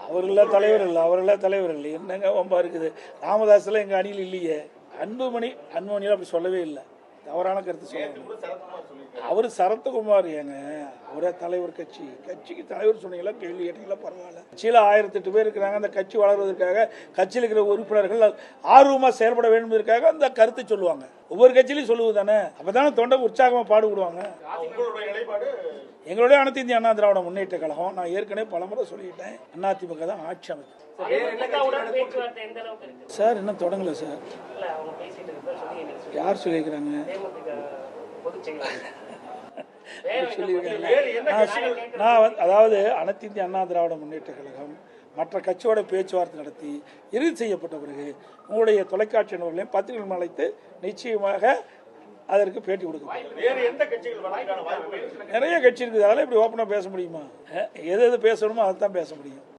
அவர்கள தலைவர் இல்லை என்னங்க வம்பா இருக்குது. ராமதாஸ் எல்லாம் எங்க அணியில் இல்லையே. அன்புமணியில அப்படி சொல்லவே இல்லை. தவறான கருத்து சொல்லுவாங்க. அவரு சரத்குமார் ஏங்க, அவரே தலைவர் கட்சிக்கு தலைவர் சொன்னீங்களா, கேள்வி கேட்டீங்களா, பரவாயில்ல. கட்சியில் 1008 பேர் இருக்கிறாங்க. அந்த கட்சி வளர்வதற்காக கட்சியில் இருக்கிற உறுப்பினர்கள் ஆர்வமா செயல்பட வேண்டும் என்பதற்காக அந்த கருத்தை சொல்லுவாங்க. ஒவ்வொரு கட்சியிலையும் சொல்லுவது தானே. அப்பதானே தொண்டை உற்சாகமா பாடுபடுவாங்க. எங்களுடைய அனைத்து இந்திய அண்ணா திராவிட முன்னேற்ற கழகம், நான் ஏற்கனவே பலமுறை சொல்லிட்டேன், அதிமுக தான் ஆட்சி அமைக்கும் சார். இன்னும் தொடங்கல சார். யார் சொல்லியிருக்கிறாங்க? அதாவது அனைத்து இந்திய அண்ணா திராவிட முன்னேற்ற கழகம் மற்ற கட்சியோட பேச்சுவார்த்தை நடத்தி இறுதி செய்யப்பட்ட பிறகு உங்களுடைய தொலைக்காட்சி நபர்களையும் பத்திரிகைகள் அழைத்து நிச்சயமாக அதற்கு பேட்டி கொடுக்க. நிறைய கட்சி இருக்குது, அதெல்லாம் இப்படி ஓப்பனாக பேச முடியுமா? எது பேசணுமோ அதை தான் பேச முடியும்.